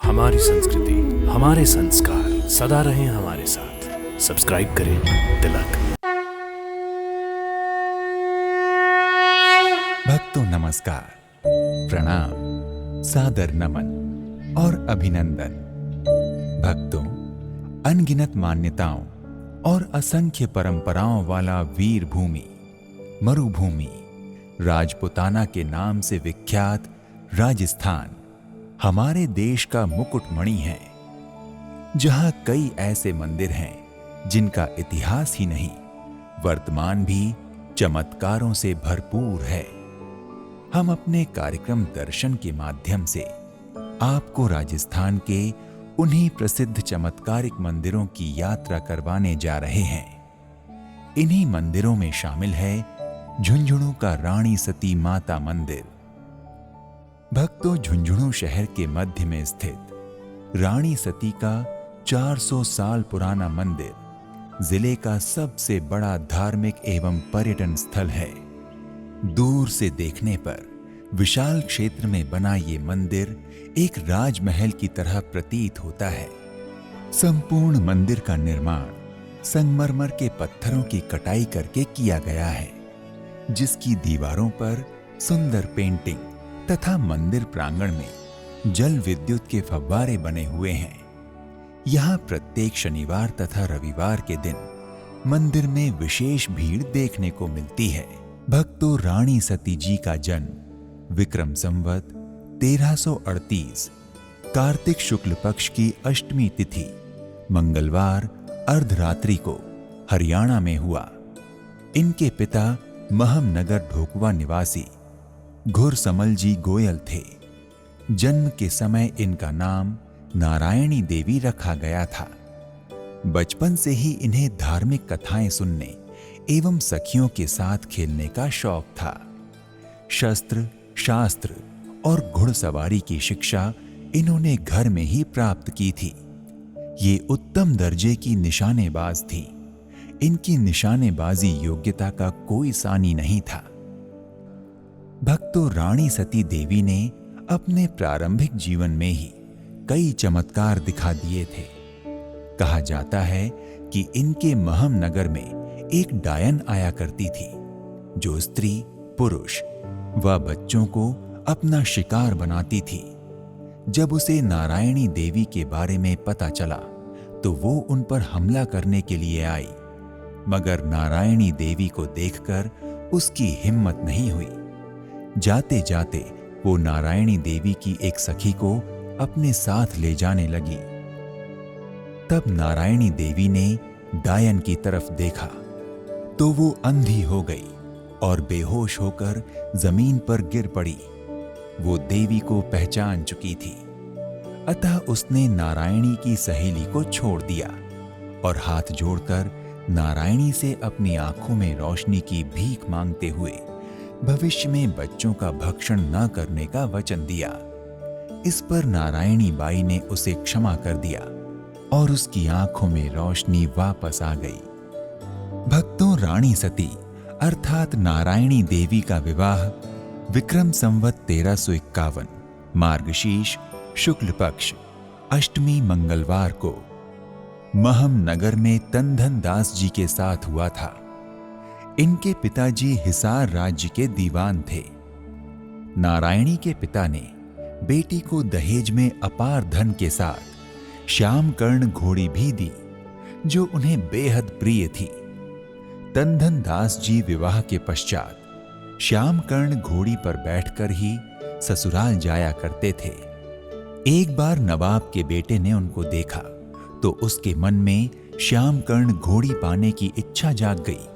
हमारी संस्कृति, हमारे संस्कार सदा रहें हमारे साथ। सब्सक्राइब करें तिलक। भक्तों नमस्कार, प्रणाम, सादर नमन और अभिनंदन। भक्तों, अनगिनत मान्यताओं और असंख्य परंपराओं वाला वीर भूमि, मरुभूमि, राजपुताना के नाम से विख्यात राजस्थान हमारे देश का मुकुटमणि है, जहां कई ऐसे मंदिर हैं जिनका इतिहास ही नहीं, वर्तमान भी चमत्कारों से भरपूर है। हम अपने कार्यक्रम दर्शन के माध्यम से आपको राजस्थान के उन्हीं प्रसिद्ध चमत्कारिक मंदिरों की यात्रा करवाने जा रहे हैं। इन्हीं मंदिरों में शामिल है झुंझुनू का रानी सती माता मंदिर। भक्तों, झुंझुनू शहर के मध्य में स्थित रानी सती का 400 साल पुराना मंदिर जिले का सबसे बड़ा धार्मिक एवं पर्यटन स्थल है। दूर से देखने पर विशाल क्षेत्र में बना ये मंदिर एक राजमहल की तरह प्रतीत होता है। संपूर्ण मंदिर का निर्माण संगमरमर के पत्थरों की कटाई करके किया गया है, जिसकी दीवारों पर सुंदर पेंटिंग तथा मंदिर प्रांगण में जल विद्युत के फव्वारे बने हुए हैं। यहाँ प्रत्येक शनिवार तथा रविवार के दिन मंदिर में विशेष भीड़ देखने को मिलती है। भक्तों, रानी सती जी का जन्म विक्रम संवत 1338 कार्तिक शुक्ल पक्ष की अष्टमी तिथि मंगलवार अर्धरात्रि को हरियाणा में हुआ। इनके पिता महमनगर ढोकवा निवासी घुरसमल जी गोयल थे। जन्म के समय इनका नाम नारायणी देवी रखा गया था। बचपन से ही इन्हें धार्मिक कथाएं सुनने एवं सखियों के साथ खेलने का शौक था। शस्त्र, शास्त्र और घुड़सवारी की शिक्षा इन्होंने घर में ही प्राप्त की थी। ये उत्तम दर्जे की निशानेबाज थी। इनकी निशानेबाजी योग्यता का कोई सानी नहीं था। भक्तों, रानी सती देवी ने अपने प्रारंभिक जीवन में ही कई चमत्कार दिखा दिए थे। कहा जाता है कि इनके महमनगर में एक डायन आया करती थी, जो स्त्री, पुरुष व बच्चों को अपना शिकार बनाती थी। जब उसे नारायणी देवी के बारे में पता चला तो वो उन पर हमला करने के लिए आई, मगर नारायणी देवी को देखकर उसकी हिम्मत नहीं हुई। जाते जाते वो नारायणी देवी की एक सखी को अपने साथ ले जाने लगी। तब नारायणी देवी ने डायन की तरफ देखा तो वो अंधी हो गई और बेहोश होकर जमीन पर गिर पड़ी। वो देवी को पहचान चुकी थी, अतः उसने नारायणी की सहेली को छोड़ दिया और हाथ जोड़कर नारायणी से अपनी आंखों में रोशनी की भीख मांगते हुए भविष्य में बच्चों का भक्षण न करने का वचन दिया। इस पर नारायणी बाई ने उसे क्षमा कर दिया और उसकी आंखों में रोशनी वापस आ गई। भक्तों, रानी सती अर्थात नारायणी देवी का विवाह विक्रम संवत 1351 मार्गशीर्ष शुक्ल पक्ष अष्टमी मंगलवार को महमनगर में तंधन दास जी के साथ हुआ था। इनके पिताजी हिसार राज्य के दीवान थे। नारायणी के पिता ने बेटी को दहेज में अपार धन के साथ श्याम कर्ण घोड़ी भी दी, जो उन्हें बेहद प्रिय थी। तंधन दास जी विवाह के पश्चात श्याम कर्ण घोड़ी पर बैठकर ही ससुराल जाया करते थे। एक बार नवाब के बेटे ने उनको देखा तो उसके मन में श्याम कर्ण घोड़ी पाने की इच्छा जाग गई।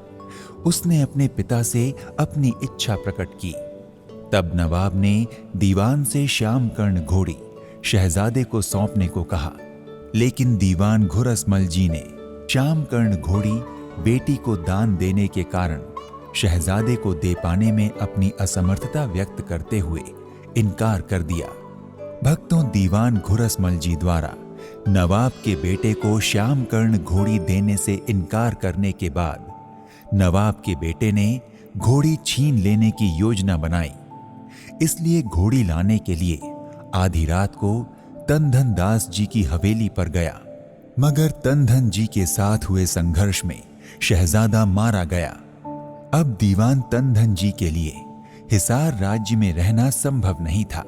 उसने अपने पिता से अपनी इच्छा प्रकट की। तब नवाब ने दीवान से श्याम कर्ण घोड़ी शहजादे को सौंपने को कहा, लेकिन दीवान घुरसमल जी ने श्याम कर्ण घोड़ी बेटी को दान देने के कारण शहजादे को दे पाने में अपनी असमर्थता व्यक्त करते हुए इनकार कर दिया। भक्तों, दीवान घुरसमल जी द्वारा नवाब के बेटे को श्याम कर्ण घोड़ी देने से इनकार करने के बाद नवाब के बेटे ने घोड़ी छीन लेने की योजना बनाई। इसलिए घोड़ी लाने के लिए आधी रात को तनधन दास जी की हवेली पर गया, मगर तनधन जी के साथ हुए संघर्ष में शहजादा मारा गया। अब दीवान तनधन जी के लिए हिसार राज्य में रहना संभव नहीं था,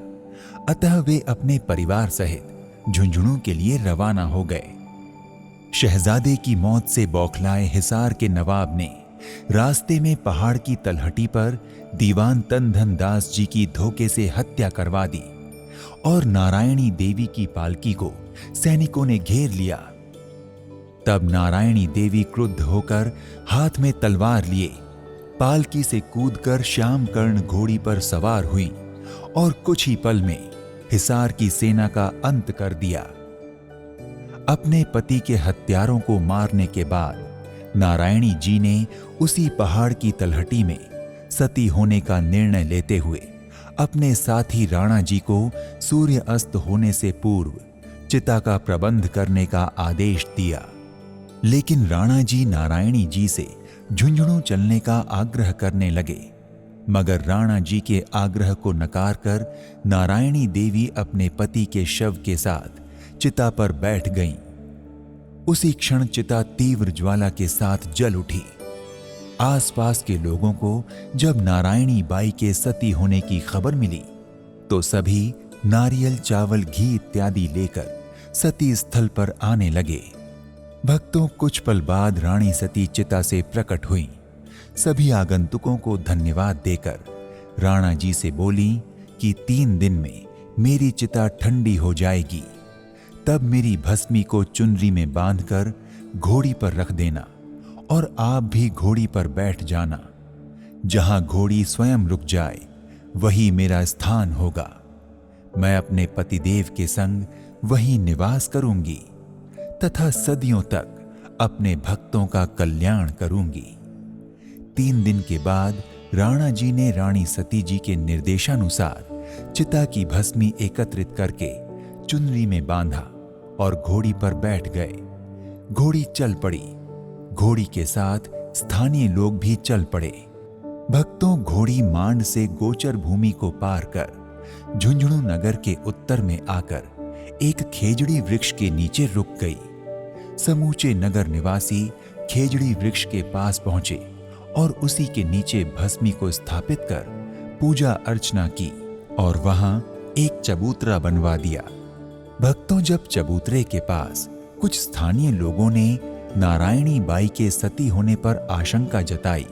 अतः वे अपने परिवार सहित झुंझुनू के लिए रवाना हो गए। शहजादे की मौत से बौखलाए हिसार के नवाब ने रास्ते में पहाड़ की तलहटी पर दीवान तनधन दास जी की धोखे से हत्या करवा दी और नारायणी देवी की पालकी को सैनिकों ने घेर लिया। तब नारायणी देवी क्रुद्ध होकर हाथ में तलवार लिए पालकी से कूदकर श्यामकर्ण घोड़ी पर सवार हुई और कुछ ही पल में हिसार की सेना का अंत कर दिया। अपने पति के हत्यारों को मारने के बाद नारायणी जी ने उसी पहाड़ की तलहटी में सती होने का निर्णय लेते हुए अपने साथी राणा जी को सूर्य अस्त होने से पूर्व चिता का प्रबंध करने का आदेश दिया। लेकिन राणा जी नारायणी जी से झुंझुनू चलने का आग्रह करने लगे, मगर राणा जी के आग्रह को नकार कर नारायणी देवी अपने पति के शव के साथ चिता पर बैठ गईं। उसी क्षण चिता तीव्र ज्वाला के साथ जल उठी। आसपास के लोगों को जब नारायणी बाई के सती होने की खबर मिली तो सभी नारियल, चावल, घी इत्यादि लेकर सती स्थल पर आने लगे। भक्तों, कुछ पल बाद रानी सती चिता से प्रकट हुई। सभी आगंतुकों को धन्यवाद देकर राणा जी से बोली कि 3 दिन में मेरी चिता ठंडी हो जाएगी, तब मेरी भस्मी को चुनरी में बांधकर घोड़ी पर रख देना और आप भी घोड़ी पर बैठ जाना। जहां घोड़ी स्वयं रुक जाए वही मेरा स्थान होगा। मैं अपने पतिदेव के संग वहीं निवास करूंगी तथा सदियों तक अपने भक्तों का कल्याण करूंगी। 3 दिन के बाद राणा जी ने रानी सती जी के निर्देशानुसार चिता की भस्मी एकत्रित करके चुनरी में बांधा और घोड़ी पर बैठ गए। घोड़ी चल पड़ी। घोड़ी के साथ स्थानीय लोग भी चल पड़े। भक्तों, घोड़ी मांड से गोचर भूमि को पार कर झुंझुनू नगर के उत्तर में आकर एक खेजड़ी वृक्ष के नीचे रुक गई। समूचे नगर निवासी खेजड़ी वृक्ष के पास पहुंचे और उसी के नीचे भस्मी को स्थापित कर पूजा अर्चना की और वहां एक चबूतरा बनवा दिया। भक्तों, जब चबूतरे के पास कुछ स्थानीय लोगों ने नारायणी बाई के सती होने पर आशंका जताई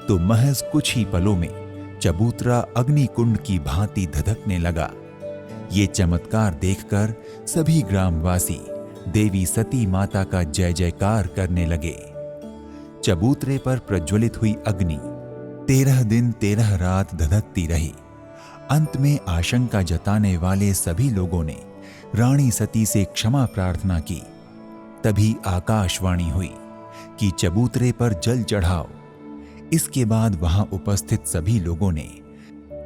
तो महज कुछ ही पलों में चबूतरा अग्निकुंड की भांति धधकने लगा। ये चमत्कार देखकर सभी ग्रामवासी देवी सती माता का जय जयकार करने लगे। चबूतरे पर प्रज्वलित हुई अग्नि 13 दिन 13 रात धधकती रही। अंत में आशंका जताने वाले सभी लोगों ने रानी सती से क्षमा प्रार्थना की। तभी आकाशवाणी हुई कि चबूतरे पर जल चढ़ाओ। इसके बाद वहां उपस्थित सभी लोगों ने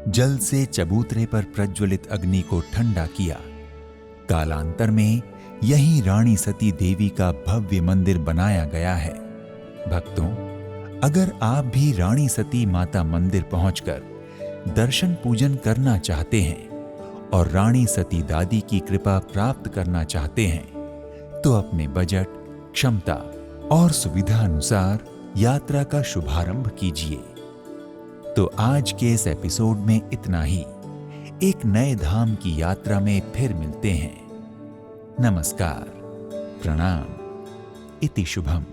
जल से चबूतरे पर प्रज्वलित अग्नि को ठंडा किया। कालांतर में यही रानी सती देवी का भव्य मंदिर बनाया गया है। भक्तों, अगर आप भी रानी सती माता मंदिर पहुंचकर दर्शन पूजन करना चाहते हैं और रानी सती दादी की कृपा प्राप्त करना चाहते हैं तो अपने बजट, क्षमता और सुविधा अनुसार यात्रा का शुभारंभ कीजिए। तो आज के इस एपिसोड में इतना ही। एक नए धाम की यात्रा में फिर मिलते हैं। नमस्कार, प्रणाम, इति शुभम।